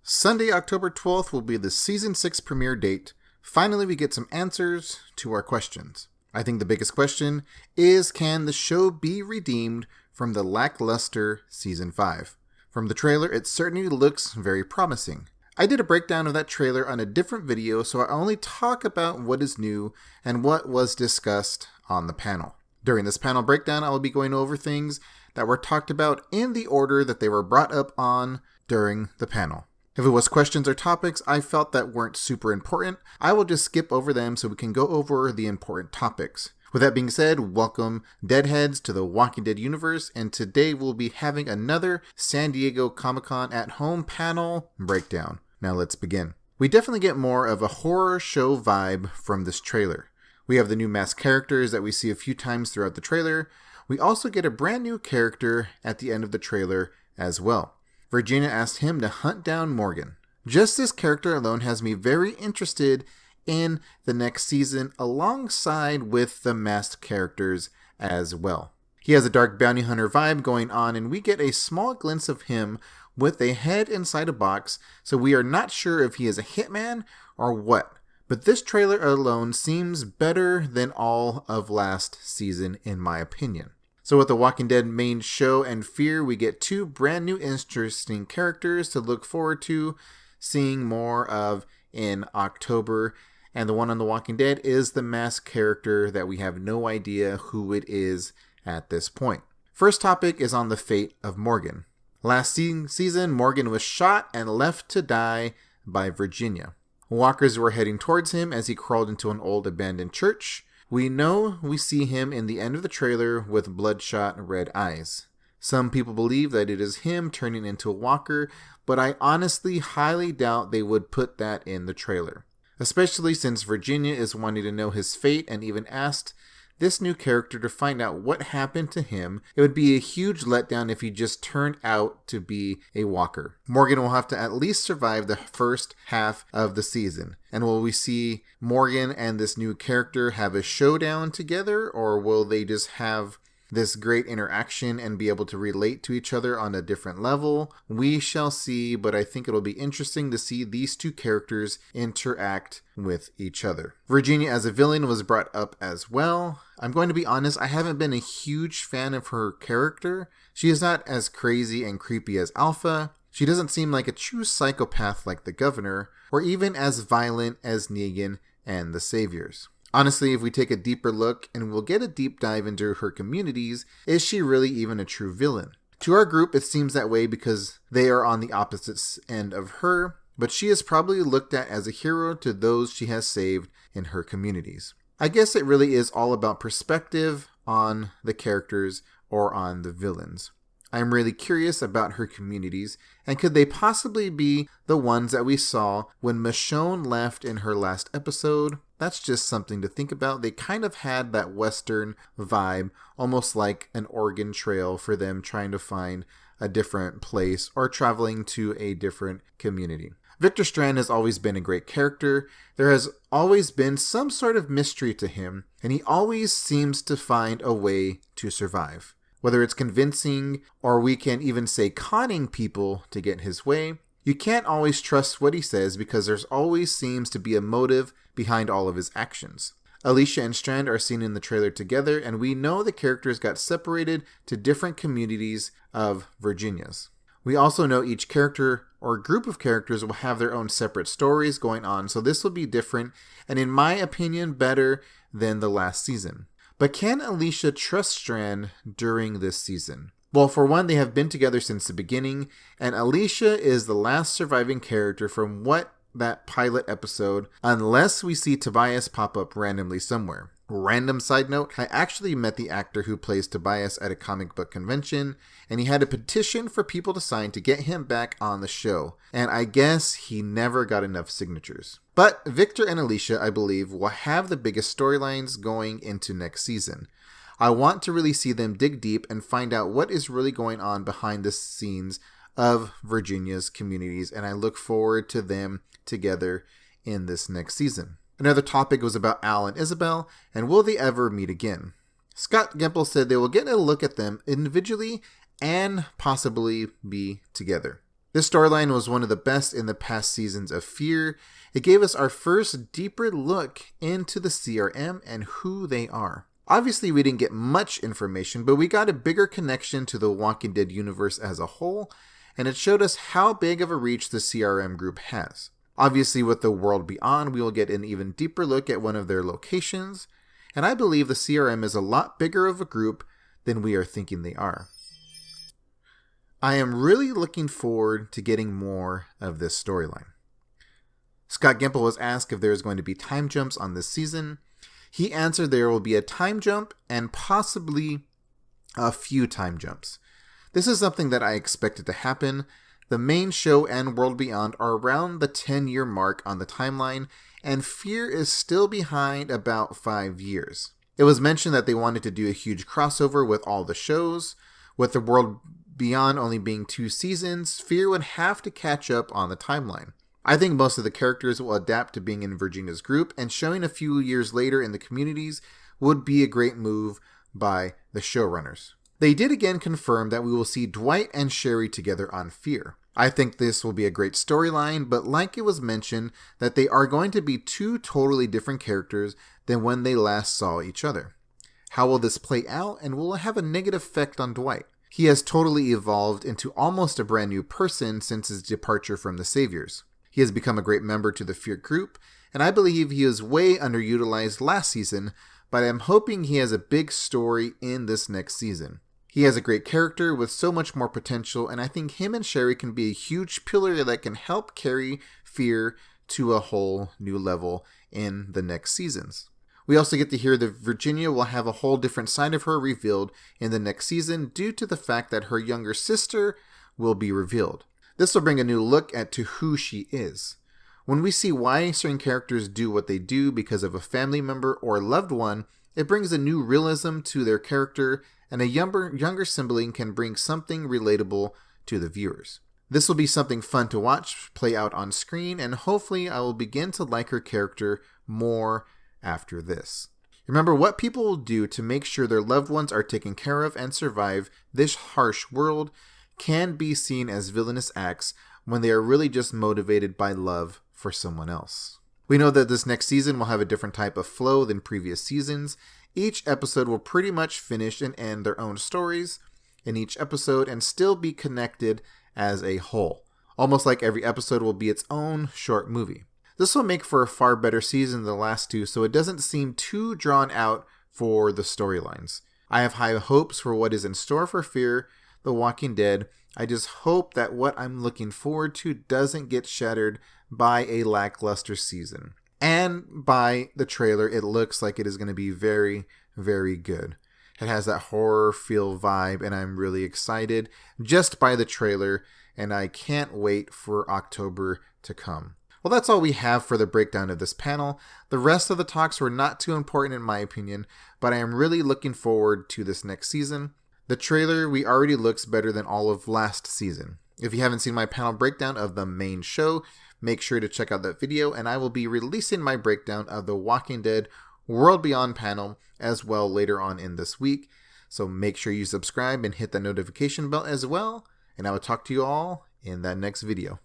Sunday, October 12th will be the Season 6 premiere date. Finally, we get some answers to our questions. I think the biggest question is, can the show be redeemed from the lackluster Season 5? From the trailer, it certainly looks very promising. I did a breakdown of that trailer on a different video, so I only talk about what is new and what was discussed on the panel. During this panel breakdown, I will be going over things that were talked about in the order that they were brought up on during the panel. If it was questions or topics I felt that weren't super important, I will just skip over them so we can go over the important topics. With that being said, welcome Deadheads to the Walking Dead universe, and today we'll be having another San Diego Comic-Con at Home panel breakdown. Now let's begin. We definitely get more of a horror show vibe from this trailer. We have the new masked characters that we see a few times throughout the trailer. We also get a brand new character at the end of the trailer as well. Virginia asked him to hunt down Morgan. Just this character alone has me very interested in the next season alongside with the masked characters as well. He has a dark bounty hunter vibe going on, and we get a small glimpse of him with a head inside a box, so we are not sure if he is a hitman or what. But this trailer alone seems better than all of last season in my opinion. So with the Walking Dead main show and Fear, we get two brand new interesting characters to look forward to seeing more of in October. And the one on the Walking Dead is the masked character that we have no idea who it is at this point. First topic is on the fate of Morgan. Last season, Morgan was shot and left to die by Virginia. Walkers were heading towards him as he crawled into an old abandoned church. We know we see him in the end of the trailer with bloodshot red eyes. Some people believe that it is him turning into a walker, but I honestly highly doubt they would put that in the trailer. Especially since Virginia is wanting to know his fate and even asked this new character to find out what happened to him. It would be a huge letdown if he just turned out to be a walker. Morgan will have to at least survive the first half of the season. And will we see Morgan and this new character have a showdown together, or will they just have this great interaction and be able to relate to each other on a different level? We shall see, but I think it'll be interesting to see these two characters interact with each other. Virginia as a villain was brought up as well. I'm going to be honest, I haven't been a huge fan of her character. She is not as crazy and creepy as Alpha. She doesn't seem like a true psychopath like the Governor, or even as violent as Negan and the Saviors. Honestly, if we take a deeper look and we'll get a deep dive into her communities, is she really even a true villain? To our group, it seems that way because they are on the opposite end of her, but she is probably looked at as a hero to those she has saved in her communities. I guess it really is all about perspective on the characters or on the villains. I'm really curious about her communities, and could they possibly be the ones that we saw when Michonne left in her last episode? That's just something to think about. They kind of had that Western vibe, almost like an Oregon Trail for them trying to find a different place or traveling to a different community. Victor Strand has always been a great character. There has always been some sort of mystery to him, and he always seems to find a way to survive. Whether it's convincing or we can even say conning people to get his way, you can't always trust what he says because there's always seems to be a motive behind all of his actions. Alicia and Strand are seen in the trailer together, and we know the characters got separated to different communities of Virginia's. We also know each character or group of characters will have their own separate stories going on, so this will be different and in my opinion better than the last season. But can Alicia trust Strand during this season? Well, for one, they have been together since the beginning, and Alicia is the last surviving character from that pilot episode, unless we see Tobias pop up randomly somewhere. Random side note, I actually met the actor who plays Tobias at a comic book convention, and he had a petition for people to sign to get him back on the show, and I guess he never got enough signatures. But Victor and Alicia, I believe, will have the biggest storylines going into next season. I want to really see them dig deep and find out what is really going on behind the scenes of Virginia's communities, and I look forward to them together in this next season. Another topic was about Al and Isabel, and will they ever meet again? Scott Gimple said they will get a look at them individually and possibly be together. This storyline was one of the best in the past seasons of Fear. It gave us our first deeper look into the CRM and who they are. Obviously, we didn't get much information, but we got a bigger connection to the Walking Dead universe as a whole, and it showed us how big of a reach the CRM group has. Obviously, with the World Beyond, we will get an even deeper look at one of their locations, and I believe the CRM is a lot bigger of a group than we are thinking they are. I am really looking forward to getting more of this storyline. Scott Gimple was asked if there is going to be time jumps on this season. He answered there will be a time jump and possibly a few time jumps. This is something that I expected to happen. The main show and World Beyond are around the 10-year mark on the timeline, and Fear is still behind about 5 years. It was mentioned that they wanted to do a huge crossover with all the shows. With the World Beyond only being 2 seasons, Fear would have to catch up on the timeline. I think most of the characters will adapt to being in Virginia's group, and showing a few years later in the communities would be a great move by the showrunners. They did again confirm that we will see Dwight and Sherry together on Fear. I think this will be a great storyline, but like it was mentioned, that they are going to be 2 totally different characters than when they last saw each other. How will this play out, and will it have a negative effect on Dwight? He has totally evolved into almost a brand new person since his departure from the Saviors. He has become a great member to the Fear group, and I believe he was way underutilized last season, but I'm hoping he has a big story in this next season. He has a great character with so much more potential, and I think him and Sherry can be a huge pillar that can help carry Fear to a whole new level in the next seasons. We also get to hear that Virginia will have a whole different side of her revealed in the next season due to the fact that her younger sister will be revealed. This will bring a new look at to who she is. When we see why certain characters do what they do because of a family member or loved one, it brings a new realism to their character, and a younger sibling can bring something relatable to the viewers. This will be something fun to watch play out on screen, and hopefully I will begin to like her character more after this. Remember, what people will do to make sure their loved ones are taken care of and survive this harsh world can be seen as villainous acts when they are really just motivated by love for someone else. We know that this next season will have a different type of flow than previous seasons. Each episode will pretty much finish and end their own stories in each episode and still be connected as a whole. Almost like every episode will be its own short movie. This will make for a far better season than the last 2, so it doesn't seem too drawn out for the storylines. I have high hopes for what is in store for Fear The Walking Dead. I just hope that what I'm looking forward to doesn't get shattered by a lackluster season. And by the trailer, it looks like it is going to be very, very good. It has that horror feel vibe, and I'm really excited just by the trailer, and I can't wait for October to come. Well, that's all we have for the breakdown of this panel. The rest of the talks were not too important in my opinion, but I am really looking forward to this next season. The trailer already looks better than all of last season. If you haven't seen my panel breakdown of the main show, make sure to check out that video, and I will be releasing my breakdown of the Walking Dead World Beyond panel as well later on in this week. So make sure you subscribe and hit that notification bell as well, and I will talk to you all in that next video.